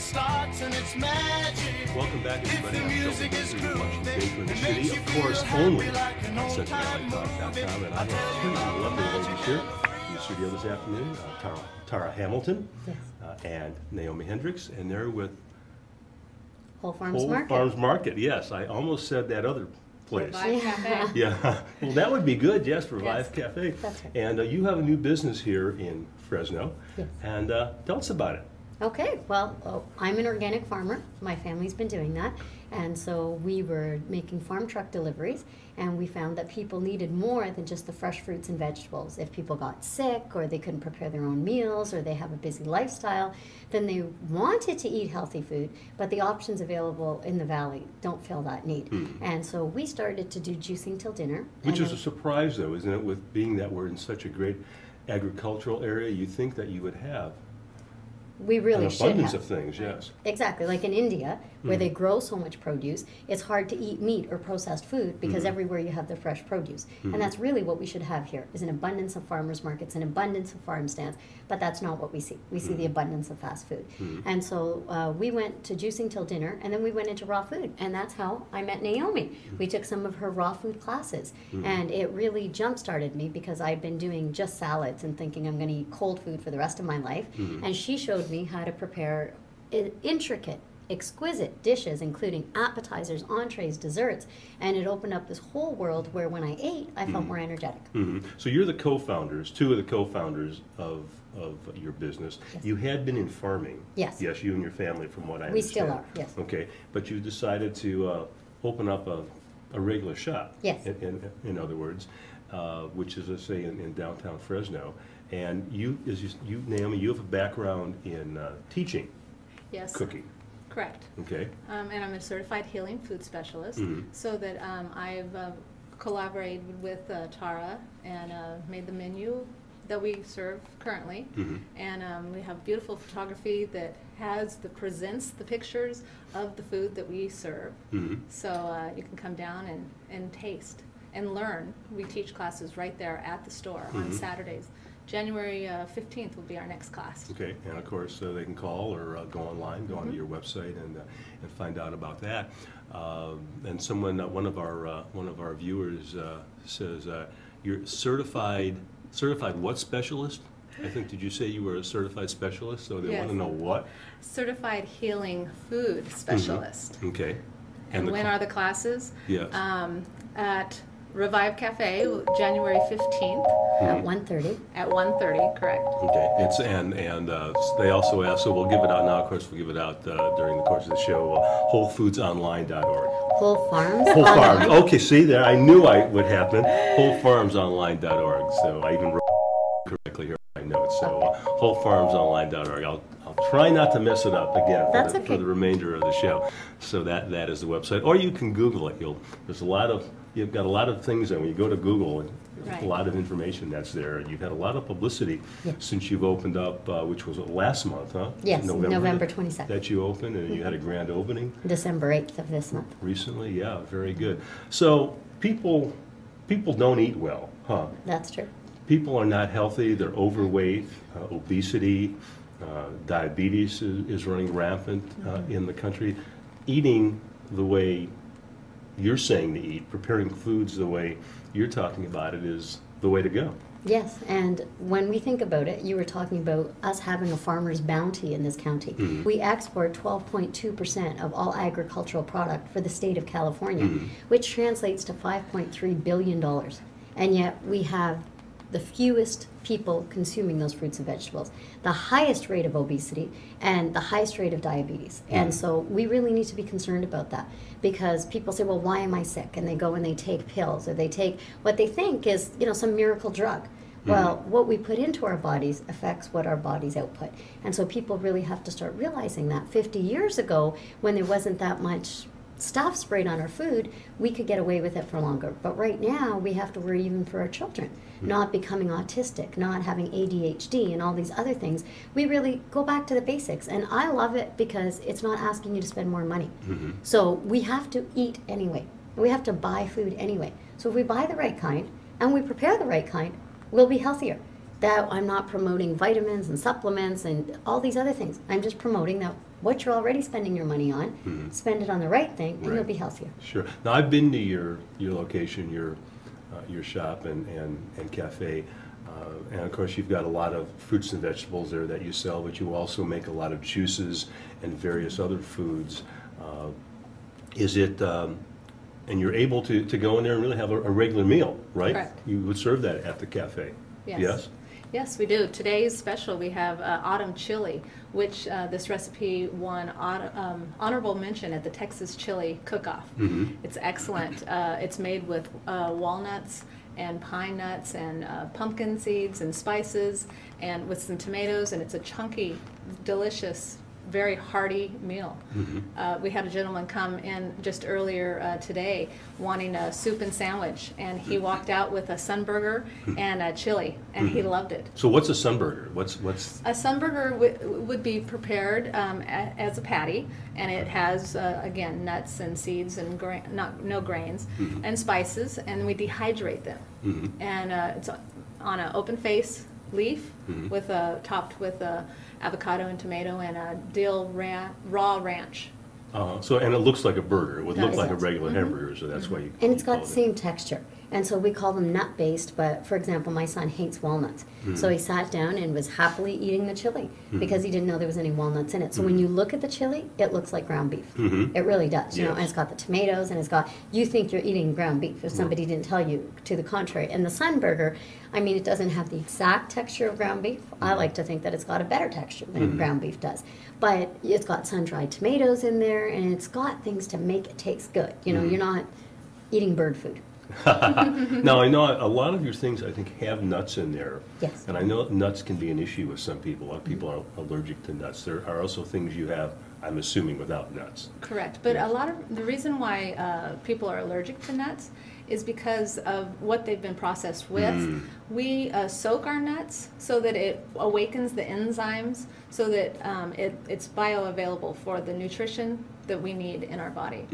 starts and it's magic. Welcome back, everybody. I'm Sheldon Baker, you're watching Baker in the City, of course, only on CentralValleyTalk.com. And I have two lovely ladies here in the studio this afternoon, Tara Hamilton, yes, and Naomi Hendrix, and they're with Whole Farms Market. Farms Market, yes. I almost said that other place. Revive Cafe. Yeah, well, that would be good, yes, Revive Cafe. That's right. And you have a new business here in Fresno, yes, and tell us about it. Okay, well, I'm an organic farmer. My family's been doing that. And so we were making farm truck deliveries, and we found that people needed more than just the fresh fruits and vegetables. If people got sick, or they couldn't prepare their own meals, or they have a busy lifestyle, then they wanted to eat healthy food, but the options available in the valley don't fill that need. And so we started to do juicing till dinner. Which is a surprise, though, isn't it, with being that we're in such a great agricultural area? You think that you would have we really an should abundance have. of things, yes. Exactly, like in India, where they grow so much produce, it's hard to eat meat or processed food because everywhere you have the fresh produce. And that's really what we should have here, is an abundance of farmers markets, an abundance of farm stands, but that's not what we see. We see the abundance of fast food. And so we went to juicing till dinner, and then we went into raw food, and that's how I met Naomi. We took some of her raw food classes, and it really jump-started me because I've been doing just salads and thinking I'm going to eat cold food for the rest of my life, and she showed me how to prepare intricate, exquisite dishes, including appetizers, entrees, desserts, and it opened up this whole world where when I ate, I felt more energetic. So you're the co-founders, two of the co-founders of your business. Yes. You had been in farming. Yes. Yes, you and your family, from what I We understand. still are, yes. Okay, but you decided to open up a regular shop. Yes. In other words, which is, let's say, in downtown Fresno. And you, Naomi, you have a background in teaching Yes. cooking. Correct. Okay. And I'm a certified healing food specialist, so that I've collaborated with Tara and made the menu that we serve currently. And we have beautiful photography that presents the pictures of the food that we serve. So you can come down and taste and learn. We teach classes right there at the store on Saturdays. January 15th will be our next class. Okay, and of course they can call or go online, go onto your website and find out about that. And one of our viewers says you're certified what specialist? I think, did you say you were a certified specialist? So they Yes. want to know what? Certified healing food specialist. Okay. And when are the classes? Yes. At Revive Cafe, January 15th. At 1:30. At 1:30, correct. Okay. It's and they also ask, so we'll give it out now. Of course, we'll give it out during the course of the show. WholeFoodsOnline.org. Whole Farms. Whole Farms. Online. Okay, see there, I knew I would happen. WholeFarmsOnline.org. So I even wrote correctly here. I know it. So WholeFarmsOnline.org. I'll try not to mess it up again for the remainder of the show. So that is the website, or you can Google it. You've got a lot of things there. When you go to Google, and Right. a lot of information that's there. You've had a lot of publicity since you've opened up, which was last month, huh? Yes, November 22nd. That you opened, and you had a grand opening December 8th of this month. recently. Yeah, very good. So people don't eat well, huh? That's true. People are not healthy. They're overweight, obesity, diabetes is running rampant in the country. Eating the way you're saying to eat, preparing foods the way you're talking about it, is the way to go. Yes, and when we think about it, you were talking about us having a farmer's bounty in this county. We export 12.2% of all agricultural product for the state of California, which translates to $5.3 billion. And yet we have the fewest people consuming those fruits and vegetables, the highest rate of obesity, and the highest rate of diabetes. And so we really need to be concerned about that, because people say, well, why am I sick? And they go and they take pills, or they take what they think is, some miracle drug. Well, what we put into our bodies affects what our bodies output. And so people really have to start realizing that. 50 years ago, when there wasn't that much stuff sprayed on our food, we could get away with it for longer. But right now, we have to worry even for our children, not becoming autistic, not having ADHD and all these other things. We really go back to the basics. And I love it because it's not asking you to spend more money. So we have to eat anyway. We have to buy food anyway. So if we buy the right kind and we prepare the right kind, we'll be healthier. That I'm not promoting vitamins and supplements and all these other things. I'm just promoting that what you're already spending your money on, spend it on the right thing, and you'll be healthier. Sure. Now, I've been to your location, your shop and cafe, and of course you've got a lot of fruits and vegetables there that you sell, but you also make a lot of juices and various other foods. Is it, and you're able to go in there and really have a regular meal, right? Correct. You would serve that at the cafe? Yes. Yes? Yes, we do. Today's special, we have autumn chili, which this recipe won honorable mention at the Texas Chili Cook-Off. It's excellent. It's made with walnuts and pine nuts and pumpkin seeds and spices and with some tomatoes, and it's a chunky, delicious, very hearty meal. We had a gentleman come in just earlier today wanting a soup and sandwich, and he walked out with a sunburger and a chili, and he loved it. So what's a sunburger? What's A sunburger would be prepared as a patty, and it has again nuts and seeds and no grains and spices, and we dehydrate them, and it's on an open face leaf with topped with avocado and tomato and a dill raw ranch. So, and it looks like a burger. It would look like a regular hamburger, so that's why you. And it's got the it. same texture. And so we call them nut-based, but for example, my son hates walnuts. So he sat down and was happily eating the chili because he didn't know there was any walnuts in it. So when you look at the chili, it looks like ground beef. It really does. You know, and it's got the tomatoes, and it's got, you think you're eating ground beef if somebody didn't tell you to the contrary. And the sunburger, I mean, it doesn't have the exact texture of ground beef. I like to think that it's got a better texture than ground beef does. But it's got sun-dried tomatoes in there, and it's got things to make it taste good. You know, you're not eating bird food. Now, I know a lot of your things, I think, have nuts in there. Yes. And I know nuts can be an issue with some people. A lot of people are allergic to nuts. There are also things you have, I'm assuming, without nuts. Correct. But a lot of the reason why people are allergic to nuts is because of what they've been processed with. We soak our nuts so that it awakens the enzymes so that it's bioavailable for the nutrition that we need in our body.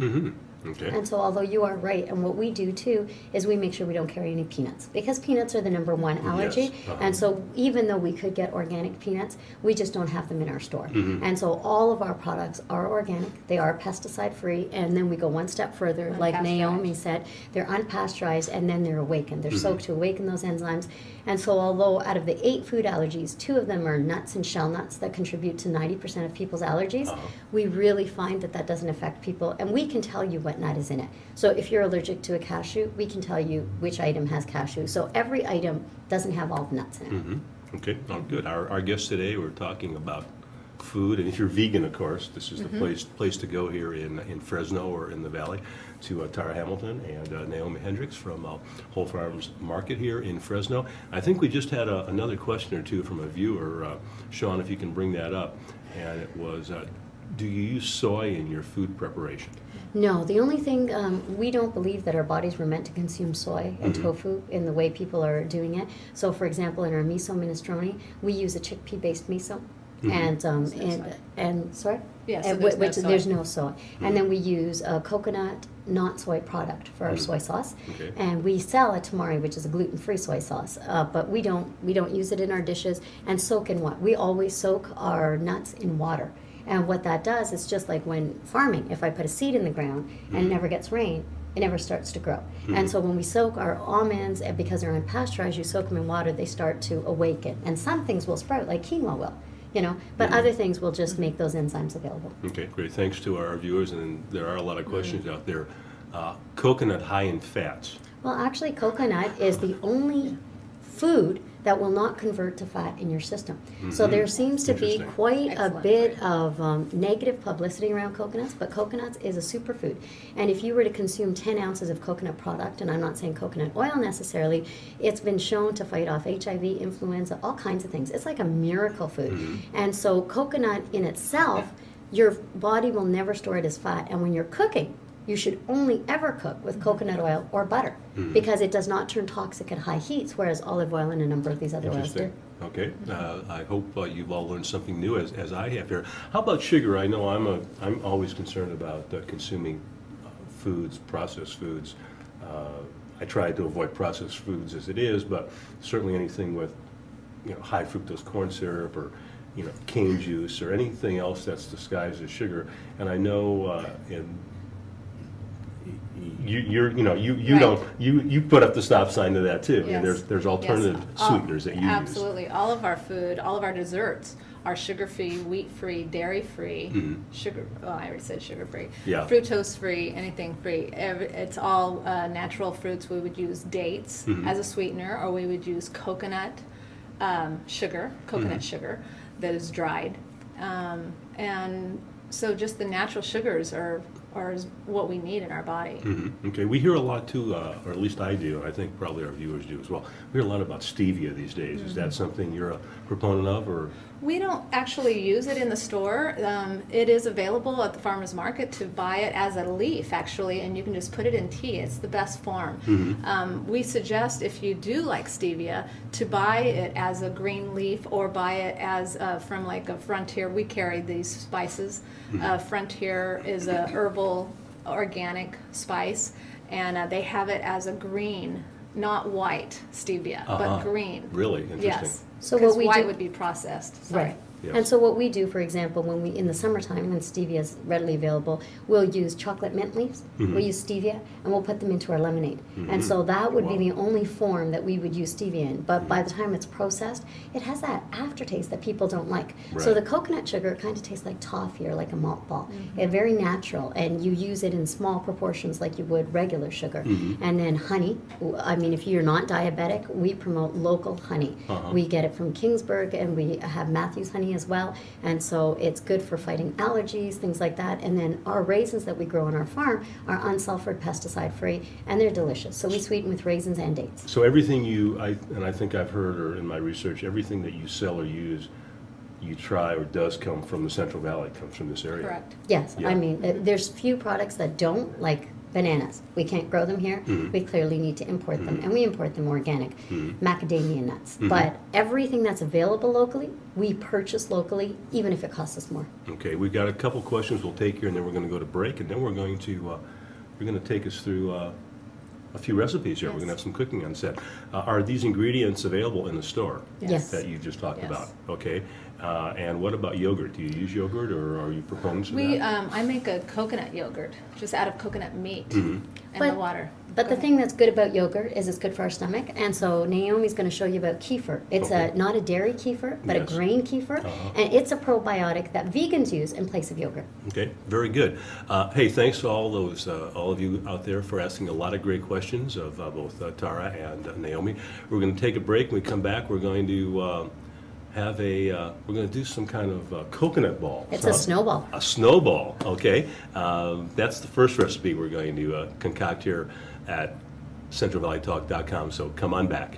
Okay. And so although you are right, and what we do too is we make sure we don't carry any peanuts, because peanuts are the #1 allergy. Yes. And so even though we could get organic peanuts, we just don't have them in our store. And so all of our products are organic, they are pesticide free, and then we go one step further, like Naomi said, they're unpasteurized and then they're awakened. They're soaked to awaken those enzymes. And so although out of the 8 food allergies, 2 of them are nuts and shell nuts that contribute to 90% of people's allergies, we really find that that doesn't affect people, and we can tell you what nut is in it. So if you're allergic to a cashew, we can tell you which item has cashew. So every item doesn't have all the nuts in it. Okay, oh, good. Our guest today, we're talking about food, and if you're vegan, of course, this is the place to go here in Fresno or in the Valley, to Tara Hamilton and Naomi Hendrix from Whole Farms Market here in Fresno. I think we just had another question or two from a viewer. Sean, if you can bring that up, and it was, do you use soy in your food preparation? No, the only thing, we don't believe that our bodies were meant to consume soy and tofu in the way people are doing it. So for example, in our miso minestrone, we use a chickpea-based miso. And sorry? Yes, so there's no soy. And then we use a coconut, not soy product for our soy sauce. Okay. And we sell a tamari, which is a gluten-free soy sauce. But we don't use it in our dishes. And soak in what? We always soak our nuts in water. And what that does is just like when farming, if I put a seed in the ground and it never gets rain, it never starts to grow. And so when we soak our almonds, and because they're unpasteurized, you soak them in water, they start to awaken. And some things will sprout, like quinoa will. You know, but other things will just make those enzymes available. Okay, great. Thanks to our viewers, and there are a lot of questions out there. Coconut high in fats. Well, actually, coconut is the only food that will not convert to fat in your system. So there seems to be quite a bit of negative publicity around coconuts, but coconuts is a superfood. And if you were to consume 10 ounces of coconut product, and I'm not saying coconut oil necessarily, it's been shown to fight off HIV, influenza, all kinds of things. It's like a miracle food. And so coconut in itself, your body will never store it as fat. And when you're cooking, you should only ever cook with coconut oil or butter because it does not turn toxic at high heats, whereas olive oil and a number of these other oils do. Okay, I hope you've all learned something new as I have here. How about sugar? I know I'm always concerned about consuming foods, processed foods. I try to avoid processed foods as it is, but certainly anything with high fructose corn syrup or cane juice or anything else that's disguised as sugar. And I know you put up the stop sign to that too. Yes. And there's alternative sweeteners that you use. Absolutely, all of our food, all of our desserts are sugar-free, wheat-free, dairy-free, sugar. Well, I already said sugar-free. Yeah. Fructose-free, anything free. It's all natural fruits. We would use dates as a sweetener, or we would use coconut sugar that is dried, and so just the natural sugars are what we need in our body. Okay, we hear a lot too, or at least I do, and I think probably our viewers do as well. We hear a lot about stevia these days. Is that something you're a proponent of, or? We don't actually use it in the store. It is available at the farmer's market to buy it as a leaf, actually, and you can just put it in tea. It's the best form. We suggest, if you do like stevia, to buy it as a green leaf or buy it as from like a Frontier. We carry these spices. Frontier is a herbal organic spice, and they have it as a green, not white stevia, but green. Really interesting. Yes. So what we white do, would be processed. Sorry. right? Yes. And so what we do, for example, when we in the summertime when stevia is readily available, we'll use chocolate mint leaves, we'll use stevia, and we'll put them into our lemonade. And so that would be the only form that we would use stevia in. But by the time it's processed, it has that aftertaste that people don't like. So Right. the coconut sugar kind of tastes like toffee or like a malt ball. It's very natural, and you use it in small proportions like you would regular sugar. And then honey. I mean, if you're not diabetic, we promote local honey. We get it from Kingsburg, and we have Matthew's honey as well, and so it's good for fighting allergies, things like that. And then our raisins that we grow on our farm are unsulfured, pesticide free, and they're delicious. So we sweeten with raisins and dates. So everything I think I've heard, or in my research, everything that you sell or use, you try or does come from the Central Valley, comes from this area. Correct. Yes, Yeah. I mean, there's few products that don't, like bananas. We can't grow them here. We clearly need to import them, and we import them organic. Macadamia nuts. But everything that's available locally, we purchase locally, even if it costs us more. Okay, we've got a couple questions we'll take here, and then we're going to go to break, and then we're going to you're going to take us through a few recipes here. We're going to have some cooking on set. Are these ingredients available in the store? Yes. That you just talked Yes. about? Okay. And what about yogurt? Do you use yogurt, or are you proponents of We, that? I make a coconut yogurt, just out of coconut meat and the water. But the thing that's good about yogurt is it's good for our stomach, and so Naomi's going to show you about kefir. It's not a dairy kefir, but Yes. a grain kefir, and it's a probiotic that vegans use in place of yogurt. Okay, very good. Hey, thanks to all of you out there for asking a lot of great questions of both Tara and Naomi. We're going to take a break. When we come back, we're going to we're going to do some kind of coconut ball. It's a snowball. A snowball, okay. That's the first recipe we're going to concoct here at CentralValleyTalk.com, so come on back.